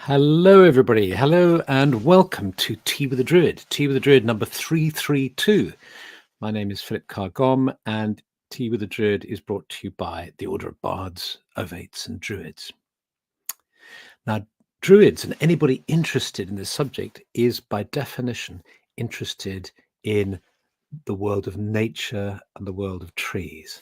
Hello, everybody. Hello, and welcome to Tea with the Druid. Tea with the Druid number 332. My name is Philip Carr-Gomm, and Tea with the Druid is brought to you by the Order of Bards, Ovates, and Druids. Now, Druids and anybody interested in this subject is, by definition, interested in the world of nature and the world of trees.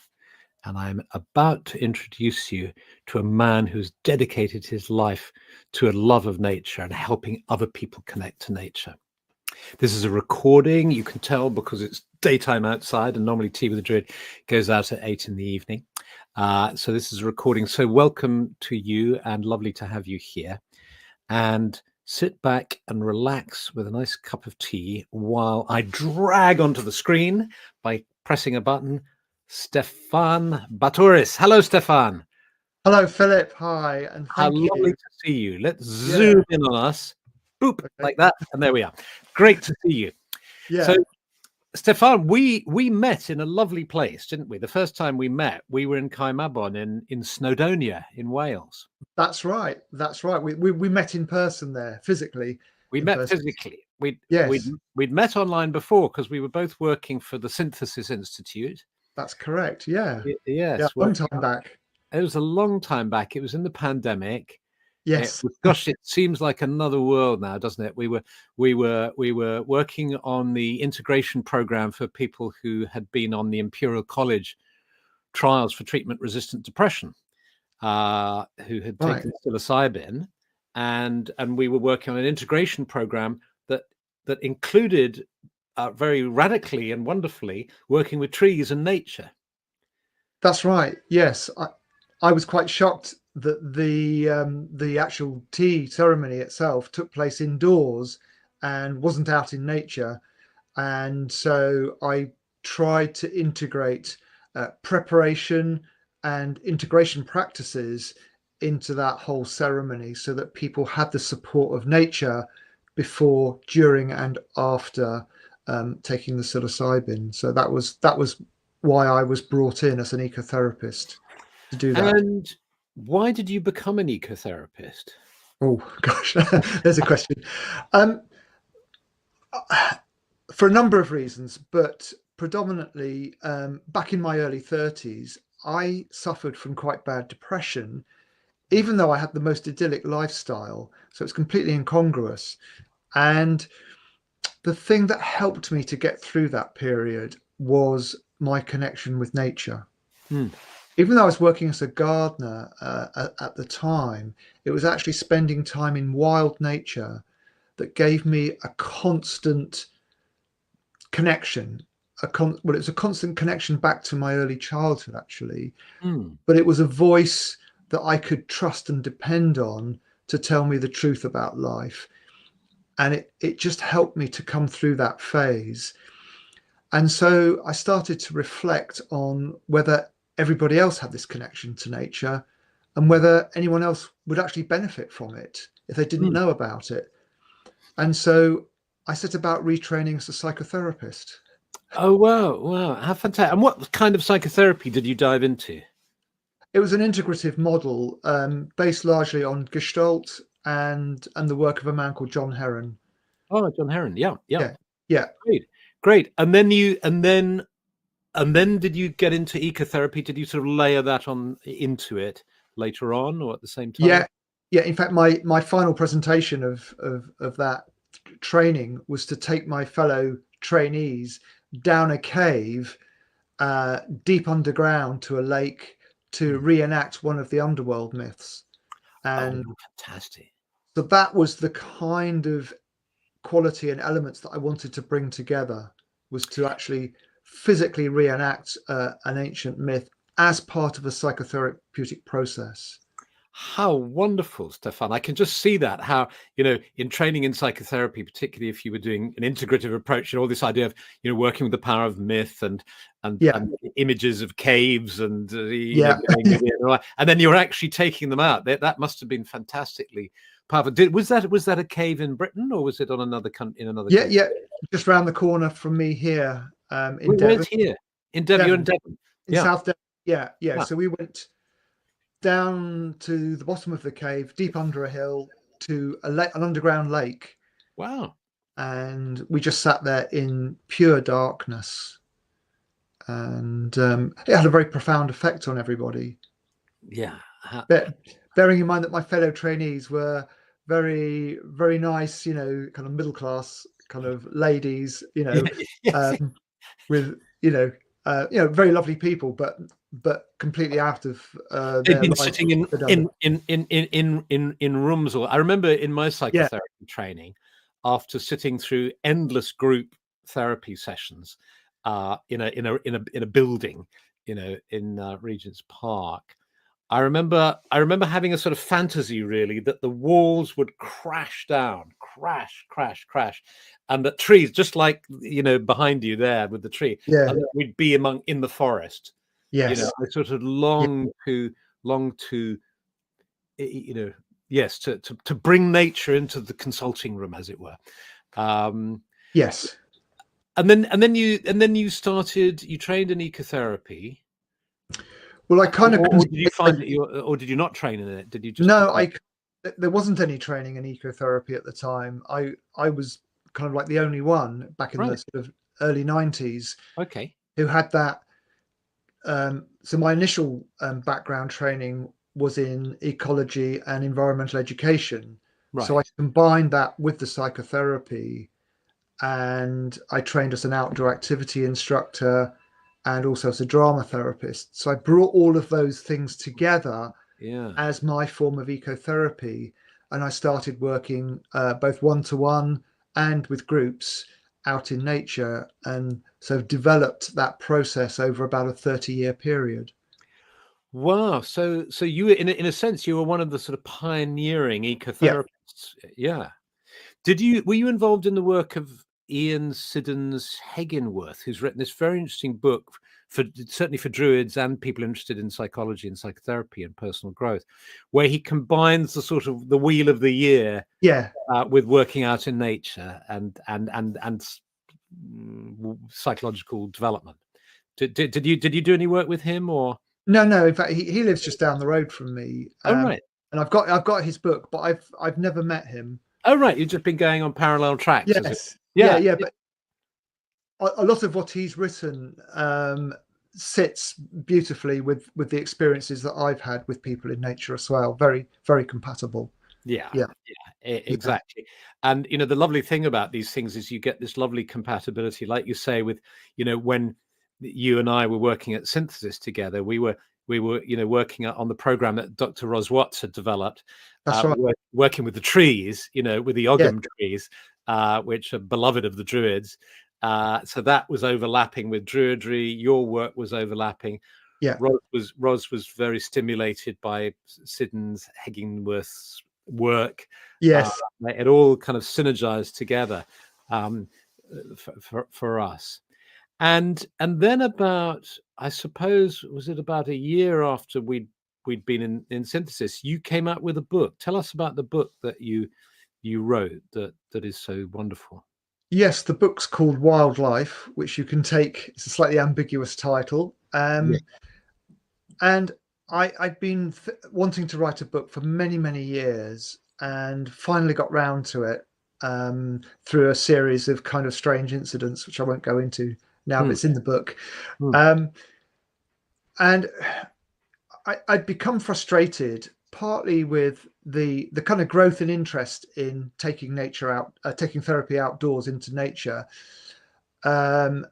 And I'm about to introduce you to a man who's dedicated his life to a love of nature and helping other people connect to nature. This is a recording. You can tell because it's daytime outside, and normally Tea with the Druid goes out at 8 in the evening. So this is a recording. So welcome to you, and lovely to have you here. And sit back and relax with a nice cup of tea while I drag onto the screen by pressing a button Stefan Batoris. Hello, Stefan. Hello, Philip. Hi, and How thank lovely you. to see you. Let's zoom in on us. Boop, Okay. like that. And there we are. Great to see you. Yeah, So, Stefan, we met in a lovely place, didn't we? The first time we met, we were in Carr-Gomm in Snowdonia in Wales. that's right. That's right. We met in person there, physically. We in met person. physically. Yes, We'd met online before because we were both working for the Synthesis Institute. that's correct. Yeah, Yes, yeah. Long time back. It was a long time back. It was in the pandemic. Yes, Gosh, it seems like another world now, doesn't it? We were working on the integration program for people who had been on the Imperial College trials for treatment-resistant depression, who had taken psilocybin, and we were working on an integration program that included very radically and wonderfully working with trees and nature. That's right. Yes, I was quite shocked that the actual tea ceremony itself took place indoors and wasn't out in nature, and so I tried to integrate preparation and integration practices into that whole ceremony so that people had the support of nature before, during, and after taking the psilocybin. So that was why I was brought in as an ecotherapist to do that. And why did you become an ecotherapist? Oh gosh, there's a question. For a number of reasons, but predominantly back in my early 30s, I suffered from quite bad depression, even though I had the most idyllic lifestyle. So it's completely incongruous. And the thing that helped me to get through that period was my connection with nature. Even though I was working as a gardener at the time, it was actually spending time in wild nature that gave me a constant connection. Well, it was a constant connection back to my early childhood, actually. But it was a voice that I could trust and depend on to tell me the truth about life. And it just helped me to come through that phase. And so I started to reflect on whether everybody else had this connection to nature and whether anyone else would actually benefit from it if they didn't know about it. And so I set about retraining as a psychotherapist. Oh, wow, how fantastic. And what kind of psychotherapy did you dive into? It was an integrative model based largely on Gestalt and the work of a man called John Heron. Oh, John Heron. Yeah. Yeah. Great. And then did you get into ecotherapy? Did you sort of layer that into it later on or at the same time? Yeah. In fact, my final presentation of that training was to take my fellow trainees down a cave deep underground to a lake to reenact one of the underworld myths. And fantastic. So that was the kind of quality and elements that I wanted to bring together, was to actually physically reenact an ancient myth as part of a psychotherapeutic process. How wonderful, Stefan. I can just see that, how, in training in psychotherapy, particularly if you were doing an integrative approach and all this idea of, working with the power of myth and images of caves and and then you're actually taking them out. That must have been fantastically powerful. Was that a cave in Britain or was it on another country? Yeah, just around the corner from me here in Devon. Where's here? In Devon. You're in Devon. In South Devon. Yeah. So we went down to the bottom of the cave, deep under a hill, to an underground lake, Wow. and we just sat there in pure darkness, and it had a very profound effect on everybody. Yeah. Bearing in mind that my fellow trainees were very, very nice, kind of middle class kind of ladies, Yes. um, with very lovely people, but completely out of They'd their been lives. sitting in rooms, or I remember in my Yeah, psychotherapy training, after sitting through endless group therapy sessions, in a building, in Regent's Park. I remember having a sort of fantasy, really, that the walls would crash down, crash, and that trees, just like behind you there with the tree, yeah, and that we'd be in the forest. yes, I sort of yeah, long to yes, to bring nature into the consulting room, as it were. yes. And then you trained in ecotherapy. Well, I kind of Or did you find that or did you not train in it? Did you just no, decide? there wasn't any training in ecotherapy at the time. I was kind of like the only one back in the Right. sort of early 90s Okay. who had that. So my initial background training was in ecology and environmental education. So I Right. combined that with the psychotherapy, and I trained as an outdoor activity instructor and also as a drama therapist. So I brought all of those things together Yeah. as my form of ecotherapy, and I started working both one-to-one and with groups out in nature, and so developed that process over about a 30-year period. Wow. So you were in a sense, you were one of the sort of pioneering Yeah, ecotherapists. Yeah. Were you involved in the work of Ian Siddons Heginworth, who's written this very interesting book certainly for Druids and people interested in psychology and psychotherapy and personal growth, where he combines the sort of the wheel of the year yeah. with working out in nature and psychological development. Did you do any work with him, or? No. In fact, he lives just down the road from me, Oh, right. and I've got his book, but I've never met him. Oh, right. You've just been going on parallel tracks, as it? Yes, Yeah. yeah. But a lot of what he's written sits beautifully with the experiences that I've had with people in nature as well. Very, very compatible. Yeah, Yeah, yeah, exactly. And the lovely thing about these things is you get this lovely compatibility, like you say, with when you and I were working at Synthesis together, we were working on the program that Dr. Ros Watts had developed, that's right. working with the trees, with the Yeah, Ogham trees, which are beloved of the Druids. So that was overlapping with Druidry. Your work was overlapping. yeah, Ros was very stimulated by Siddons Heginworth's work. Uh, yes, it all kind of synergized together um, for us. And then I suppose, was it about a year after we'd been in Synthesis, you came out with a book. Tell us about the book that you wrote that is so wonderful. yes. The book's called Wildlife, which you can take. It's a slightly ambiguous title. Yeah. And I'd been wanting to write a book for many, many years, and finally got round to it through a series of kind of strange incidents, which I won't go into now, but Hmm. it's in the book. Hmm. And I'd become frustrated, partly with the kind of growth and interest in taking taking therapy outdoors into nature, and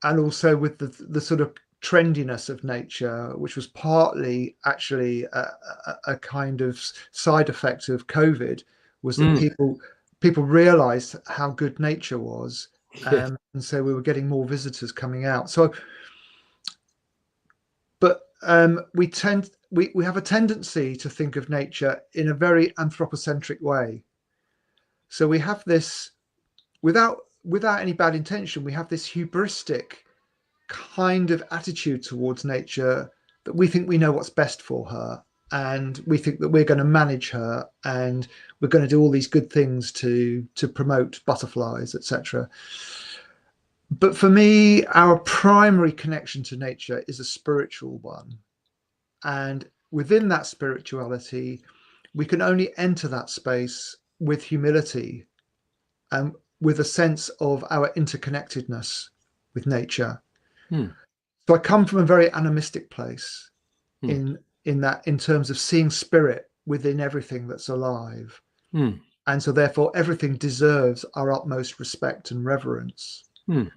also with the sort of trendiness of nature, which was partly actually a kind of side effect of COVID, was that Hmm. people realized how good nature was, Yeah. and so we were getting more visitors coming out. So, but we have a tendency to think of nature in a very anthropocentric way. So we have this without any bad intention. We have this hubristic kind of attitude towards nature, that we think we know what's best for her, and we think that we're going to manage her, and we're going to do all these good things to promote butterflies, etc. But for me, our primary connection to nature is a spiritual one, and within that spirituality we can only enter that space with humility and with a sense of our interconnectedness with nature. Hmm. So I come from a very animistic place Hmm. in terms of seeing spirit within everything that's alive. Hmm. And so therefore everything deserves our utmost respect and reverence. Hmm.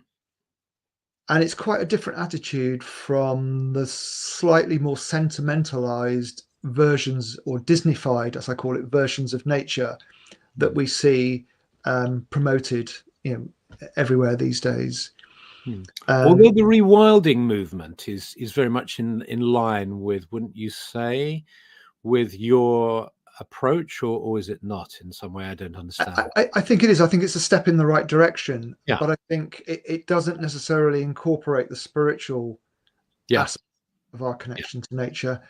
And it's quite a different attitude from the slightly more sentimentalized versions, or Disneyfied, as I call it, versions of nature that we see promoted, everywhere these days. Hmm. Although the rewilding movement is very much in line with, wouldn't you say, with your approach, or is it not in some way? I don't understand. I think it is. I think it's a step in the right direction, Yeah. but I think it doesn't necessarily incorporate the spiritual Yeah. aspect of our Yeah. connection to nature.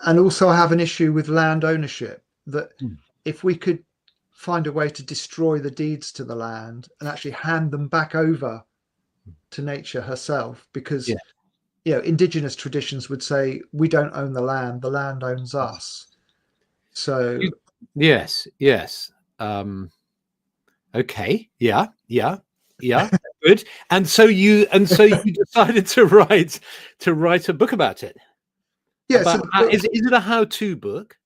And also, I have an issue with land ownership, that Hmm. if we could find a way to destroy the deeds to the land and actually hand them back over to nature herself, because Yeah. indigenous traditions would say we don't own the land owns us. So Yes. Yes. Okay. Yeah. Yeah. Yeah. Good. And so you decided to write a book about it. yeah, so About the how, book, is it a how-to book?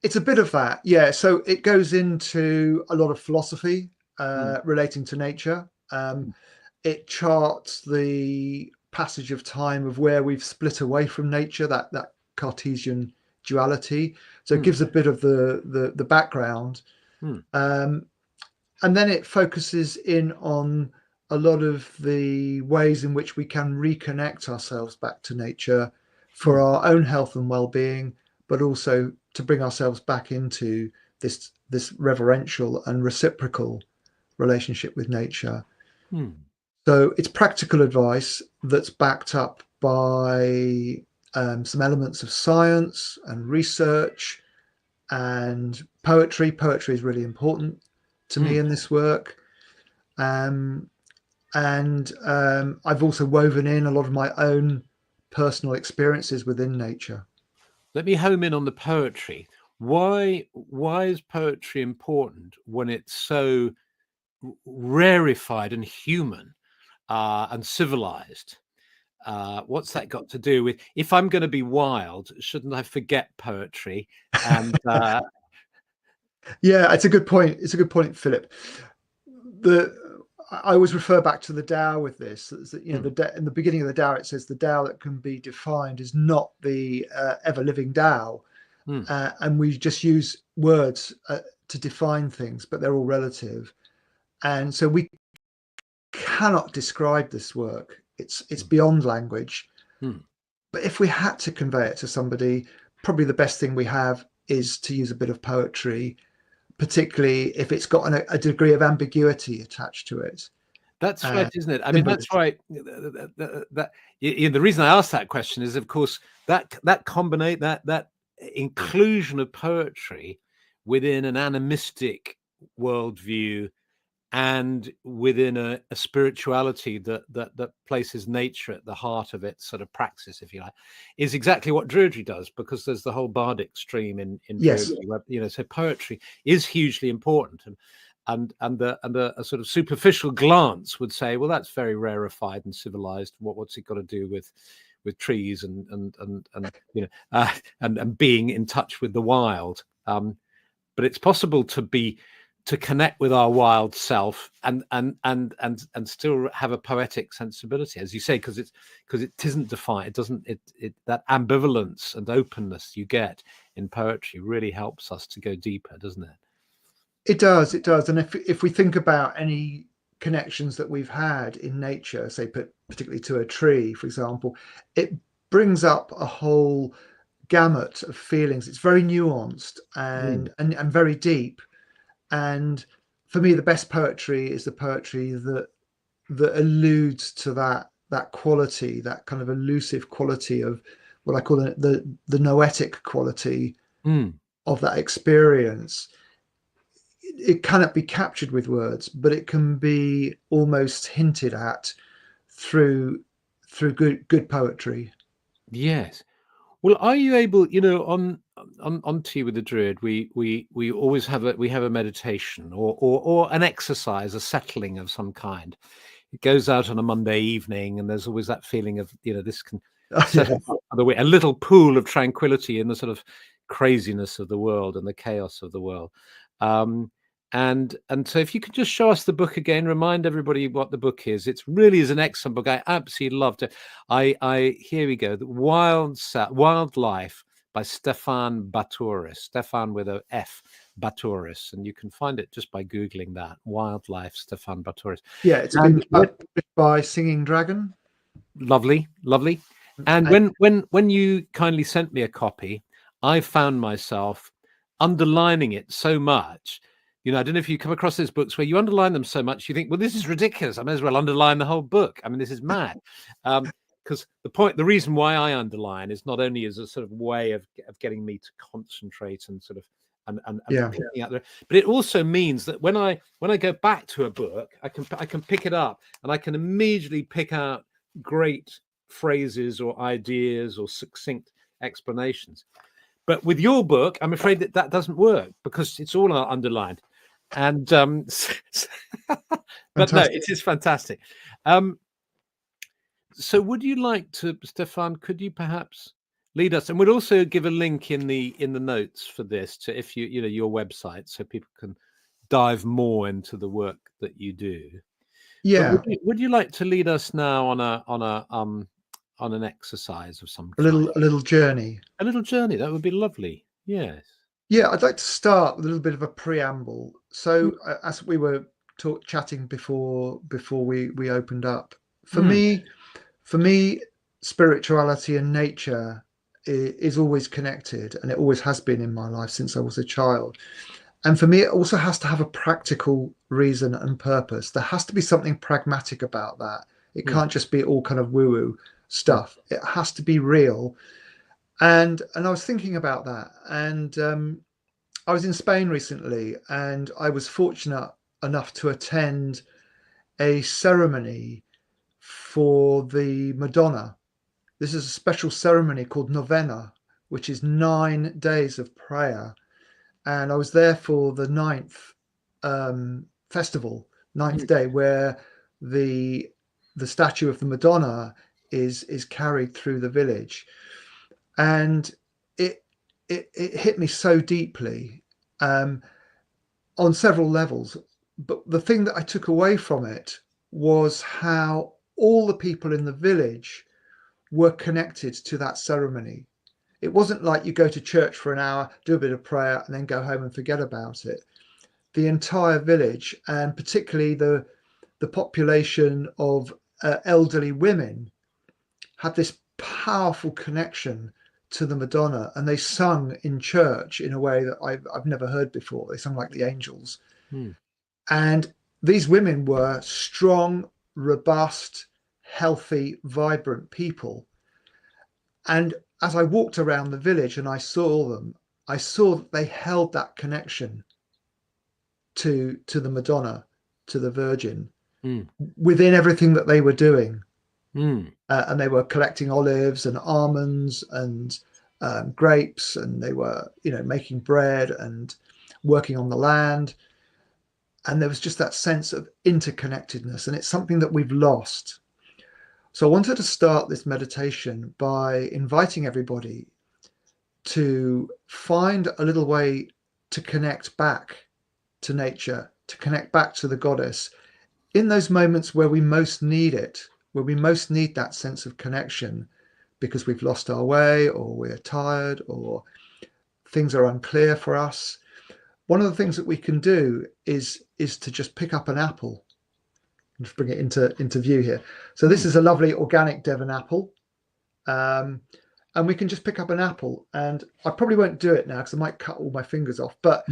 it's a bit of that, yeah. So it goes into a lot of philosophy Mm. relating to nature. It charts the passage of time of where we've split away from nature, that Cartesian duality. So it Mm. gives a bit of the background, Mm. and then it focuses in on a lot of the ways in which we can reconnect ourselves back to nature for Mm. our own health and well-being, but also to bring ourselves back into this reverential and reciprocal relationship with nature. Mm. So it's practical advice that's backed up by some elements of science and research and poetry. Poetry is really important to me Mm. in this work. Um, and I've also woven in a lot of my own personal experiences within nature. Let me home in on the poetry. Why is poetry important when it's so rarefied and human and civilized? What's that got to do with, if I'm going to be wild, shouldn't I forget poetry? And Yeah, it's a good point. It's a good point, Philip. The I always refer back to the Tao with this. That, mm. in the beginning of the Tao, it says the Tao that can be defined is not the ever living Tao, Mm. and we just use words to define things, but they're all relative, and so we cannot describe this work. It's beyond language. Mm. But if we had to convey it to somebody, probably the best thing we have is to use a bit of poetry, particularly if it's got a degree of ambiguity attached to it. That's right, isn't it? I mean, that's Symbolism. right. The reason I asked that question is, of course, that combinate that inclusion of poetry within an animistic worldview and within a spirituality that places nature at the heart of its sort of praxis, if you like, is exactly what Druidry does, because there's the whole bardic stream in Yes. Druidry, where, so poetry is hugely important, and a sort of superficial glance would say, well, that's very rarefied and civilized. What's it got to do with trees and and being in touch with the wild? But it's possible to connect with our wild self and still have a poetic sensibility, as you say, because it isn't defined. It doesn't. It that ambivalence and openness you get in poetry really helps us to go deeper, doesn't it? It does, it does. And if we think about any connections that we've had in nature, say particularly to a tree, for example, it brings up a whole gamut of feelings. It's very nuanced Mm. and very deep. And for me, the best poetry is the poetry that alludes to that quality, that kind of elusive quality of what I call the noetic quality Mm. of that experience. It cannot be captured with words, but it can be almost hinted at through good poetry. Yes. Well, are you able, on Tea with the Druid, we always have a meditation or an exercise, a settling of some kind. It goes out on a Monday evening, and there's always that feeling of, this can set up the way, a little pool of tranquility in the sort of craziness of the world and the chaos of the world. And so if you could just show us the book again, remind everybody what the book is. It really is an excellent book. I absolutely loved it. Here we go. The Wildlife by Stefan Batoris, Stefan with a F, Batoris, and you can find it just by Googling that, Wildlife, Stefan Batoris. Yeah, it's been published by Singing Dragon. Lovely. And when you kindly sent me a copy, I found myself underlining it so much. I don't know if you come across those books where you underline them so much, you think, well, this is ridiculous. I may as well underline the whole book. I mean, this is mad. Because the reason why I underline is not only as a sort of way of getting me to concentrate and sort of and picking out there, but it also means that when I go back to a book, I can pick it up and I can immediately pick out great phrases or ideas or succinct explanations. But with your book, I'm afraid that doesn't work because it's all underlined. And but no, it is fantastic. So would you like to, Stefan, could you perhaps lead us, and we'll also give a link in the notes for this to, if your website, so people can dive more into the work that you do. Yeah. Would you like to lead us now on an exercise of some kind? A little journey. A little journey. That would be lovely. Yes. Yeah, I'd like to start with a little bit of a preamble. So, as we were chatting before we opened up, for me, spirituality and nature is always connected, and it always has been in my life since I was a child. And for me, it also has to have a practical reason and purpose. There has to be something pragmatic about that. It can't just be all kind of woo-woo stuff. It has to be real. And I was thinking about that, and I was in Spain recently, and I was fortunate enough to attend a ceremony for the Madonna. This is a special ceremony called Novena, which is 9 days of prayer. And I was there for the 9th festival, 9th day, where the statue of the Madonna is carried through the village. And it hit me so deeply on several levels. But the thing that I took away from it was how all the people in the village were connected to that ceremony. It wasn't like you go to church for an hour, do a bit of prayer, and then go home and forget about it. The entire village, and particularly the population of elderly women, had this powerful connection to the Madonna, and they sung in church in a way that I've never heard before. They sung like the angels. And these women were strong, robust, healthy, vibrant people. And as I walked around the village and I saw them, I saw that they held that connection to the Madonna, to the Virgin, within everything that they were doing. And they were collecting olives and almonds and grapes, and they were, making bread and working on the land. And there was just that sense of interconnectedness, and it's something that we've lost. So I wanted to start this meditation by inviting everybody to find a little way to connect back to nature, to connect back to the goddess in those moments where we most need it, where we most need that sense of connection, because we've lost our way, or we're tired, or things are unclear for us. One of the things that we can do is to just pick up an apple. Just bring it into view here. So this is a lovely organic Devon apple, and we can just pick up an apple. And I probably won't do it now because I might cut all my fingers off. But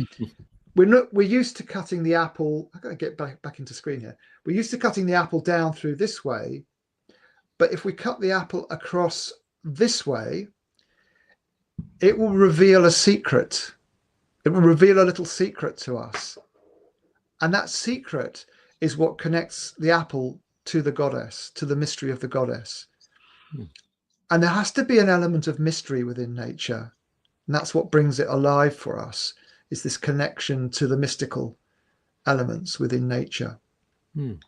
we're used to cutting the apple. I've got to get back into screen here. We're used to cutting the apple down through this way, but if we cut the apple across this way, it will reveal a secret. It will reveal a little secret to us, and that secret is what connects the apple to the goddess, to the mystery of the goddess. And there has to be an element of mystery within nature. And that's what brings it alive for us, is this connection to the mystical elements within nature. Mm.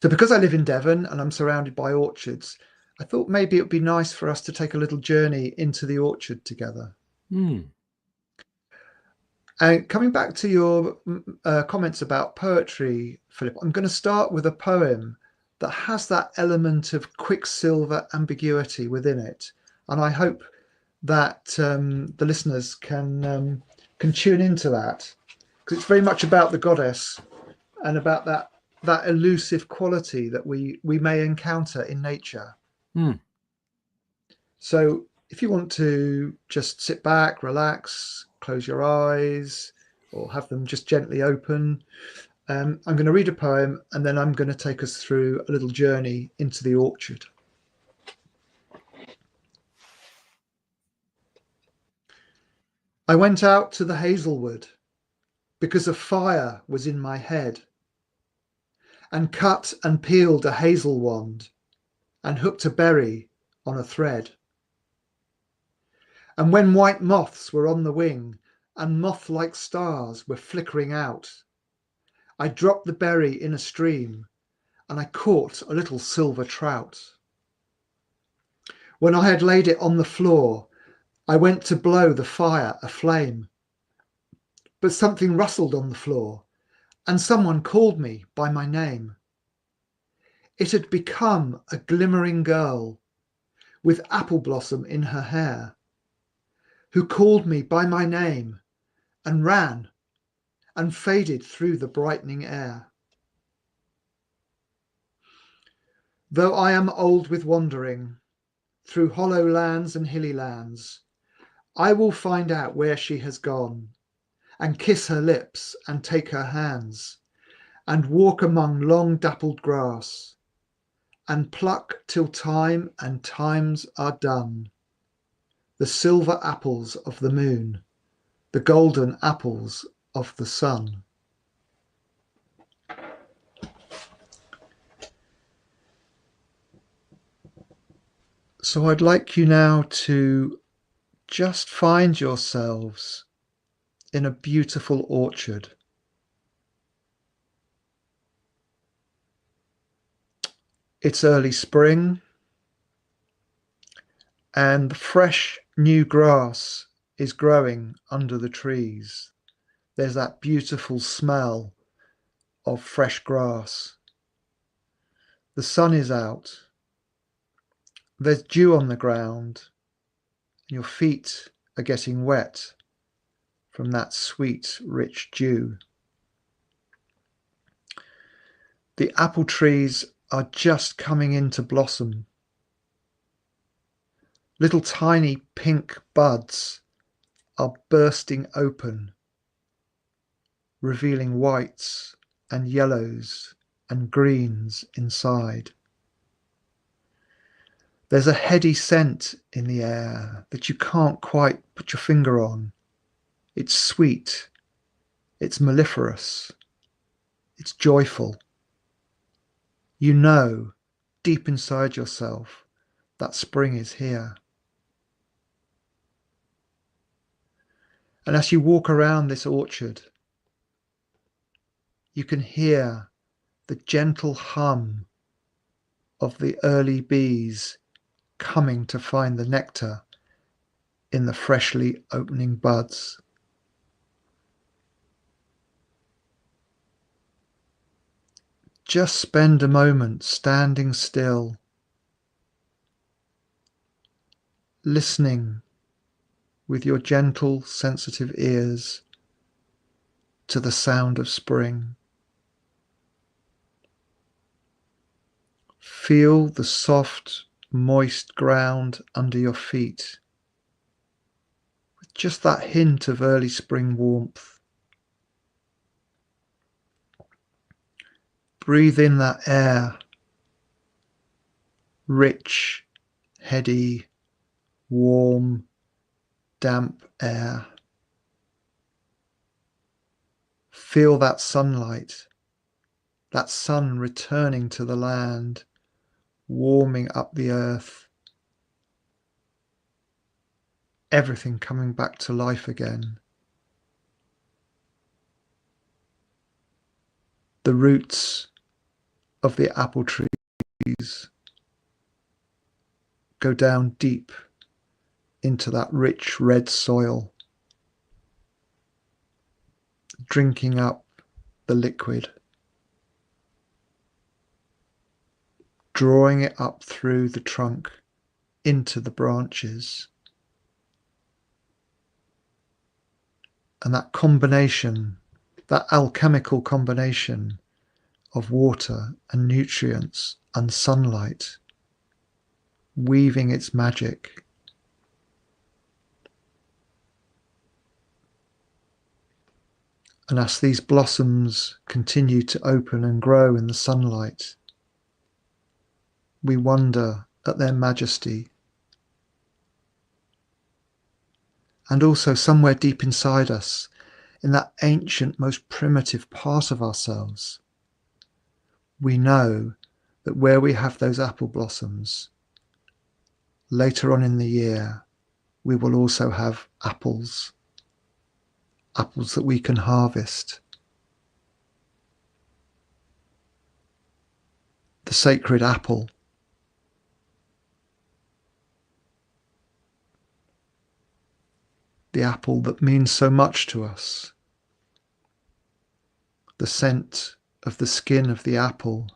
So because I live in Devon and I'm surrounded by orchards, I thought maybe it would be nice for us to take a little journey into the orchard together. Mm. And coming back to your comments about poetry, Philip, I'm going to start with a poem that has that element of quicksilver ambiguity within it. And I hope that the listeners can tune into that, because it's very much about the goddess and about that elusive quality that we may encounter in nature. Mm. So if you want to just sit back, relax, close your eyes, or have them just gently open, I'm going to read a poem and then I'm going to take us through a little journey into the orchard. I went out to the hazelwood because a fire was in my head, and cut and peeled a hazel wand and hooked a berry on a thread. And when white moths were on the wing and moth-like stars were flickering out, I dropped the berry in a stream and I caught a little silver trout. When I had laid it on the floor, I went to blow the fire aflame, but something rustled on the floor and someone called me by my name. It had become a glimmering girl with apple blossom in her hair, who called me by my name and ran and faded through the brightening air. Though I am old with wandering through hollow lands and hilly lands, I will find out where she has gone and kiss her lips and take her hands and walk among long dappled grass and pluck till time and times are done the silver apples of the moon, the golden apples of the sun. So I'd like you now to just find yourselves in a beautiful orchard. It's early spring and the fresh new grass is growing under the trees. There's that beautiful smell of fresh grass. The sun is out. There's dew on the ground. Your feet are getting wet from that sweet, rich dew. The apple trees are just coming into blossom. Little tiny pink buds are bursting open, revealing whites and yellows and greens inside. There's a heady scent in the air that you can't quite put your finger on. It's sweet, it's mellifluous, it's joyful. You know, deep inside yourself, that spring is here. And as you walk around this orchard, you can hear the gentle hum of the early bees coming to find the nectar in the freshly opening buds. Just spend a moment standing still, listening with your gentle, sensitive ears to the sound of spring. Feel the soft, moist ground under your feet, with just that hint of early spring warmth. Breathe in that air, rich, heady, warm, damp air. Feel that sunlight, that sun returning to the land, warming up the earth. everything coming back to life again. The roots of the apple trees go down deep into that rich red soil, drinking up the liquid, drawing it up through the trunk into the branches. And that combination, that alchemical combination of water and nutrients and sunlight, weaving its magic. And as these blossoms continue to open and grow in the sunlight, we wonder at their majesty. And also somewhere deep inside us, in that ancient, most primitive part of ourselves, we know that where we have those apple blossoms, later on in the year, we will also have apples that we can harvest. The sacred apple. The apple that means so much to us. The scent of the skin of the apple.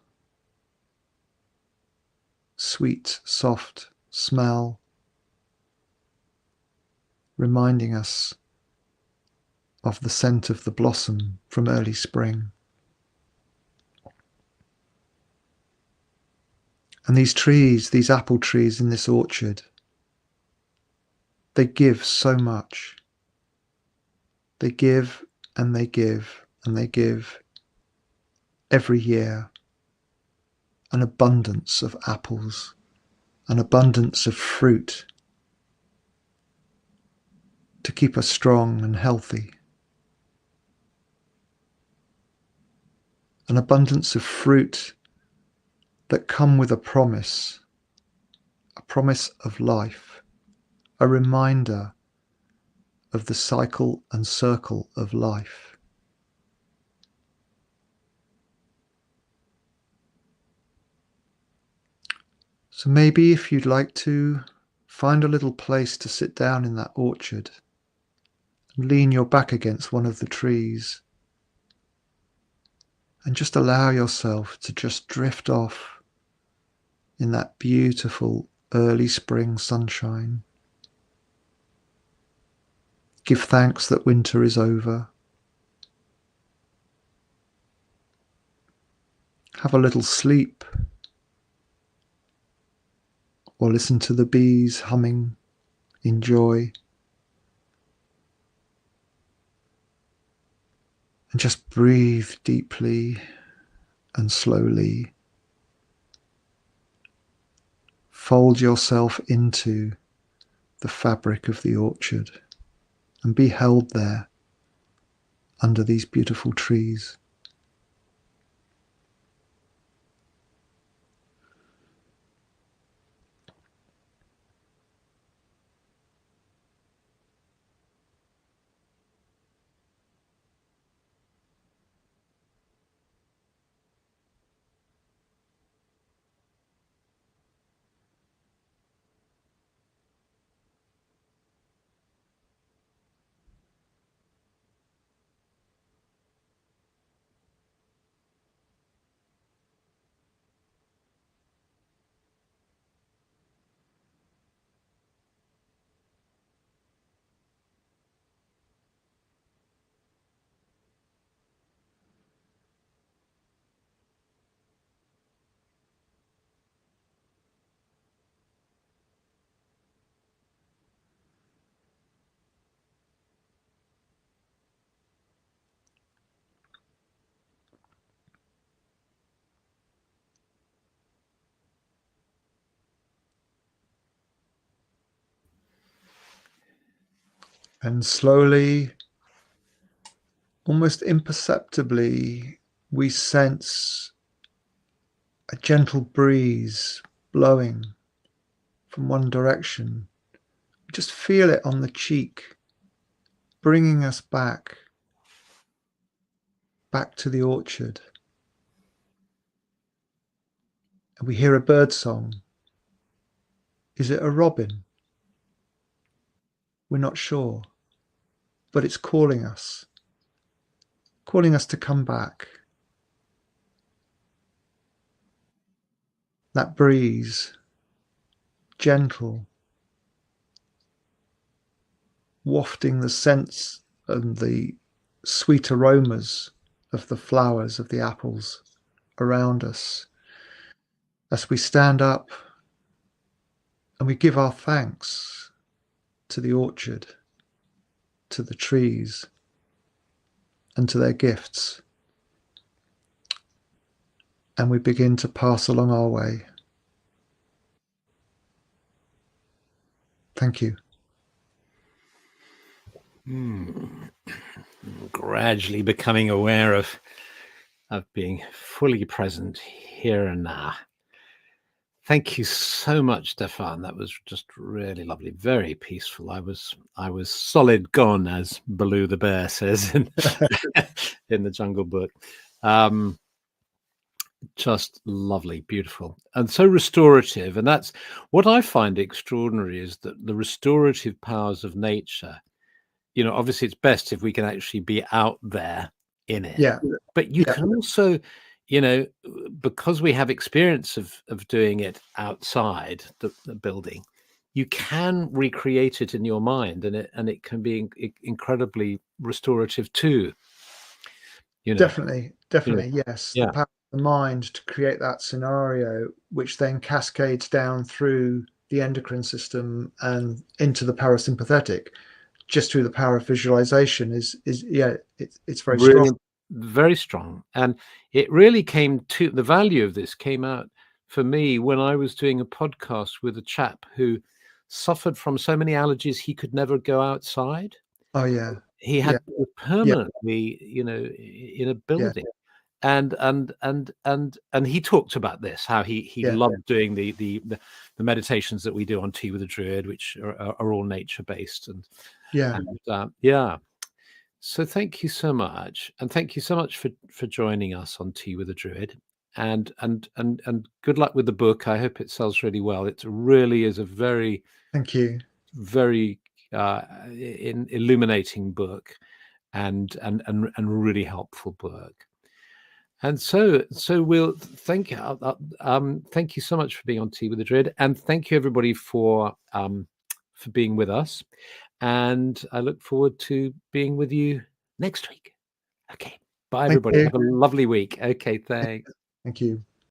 Sweet, soft smell, reminding us of the scent of the blossom from early spring. And these trees, these apple trees in this orchard, they give so much. They give and they give and they give every year an abundance of apples, an abundance of fruit to keep us strong and healthy. An abundance of fruit that come with a promise of life, a reminder of the cycle and circle of life. So maybe if you'd like to find a little place to sit down in that orchard and lean your back against one of the trees and just allow yourself to just drift off in that beautiful early spring sunshine. Give thanks that winter is over. Have a little sleep, or listen to the bees humming in joy. And just breathe deeply and slowly. Fold yourself into the fabric of the orchard and be held there under these beautiful trees. And slowly, almost imperceptibly, we sense a gentle breeze blowing from one direction, We just feel it on the cheek, bringing us back to the orchard. And we hear a bird song. Is it a robin? We're not sure, but it's calling us to come back. That breeze, gentle, wafting the scents and the sweet aromas of the flowers, of the apples around us, as we stand up and we give our thanks to the orchard, to the trees, and to their gifts. And we begin to pass along our way. Thank you. Gradually becoming aware of being fully present here and now. Thank you so much, Stefan. That was just really lovely, very peaceful. I was solid gone, as Baloo the bear says in in the Jungle Book. Just lovely, beautiful, and so restorative. And that's what I find extraordinary, is that the restorative powers of nature, you know, obviously it's best if we can actually be out there in it. Yeah. But you can also, you know, because we have experience of doing it outside the building, you can recreate it in your mind, and it can be incredibly restorative too. You know, Definitely, yes. Yeah. The power of the mind to create that scenario, which then cascades down through the endocrine system and into the parasympathetic, just through the power of visualization is it's very really strong. very strong. And it really came to, the value of this came out for me when I was doing a podcast with a chap who suffered from so many allergies he could never go outside. Oh yeah. He had permanently, you know, in a building. And he talked about this, how he loved doing the meditations that we do on Tea with a Druid, which are all nature based. And so thank you so much, and thank you so much for joining us on Tea with a Druid. And good luck with the book. I hope it sells really well. It really is a very, thank you, very illuminating book, and really helpful book. And so we'll thank you. Thank you so much for being on Tea with the Druid, and thank you everybody for being with us. And I look forward to being with you next week. Okay, bye everybody. Have a lovely week. Okay, thanks. Thank you.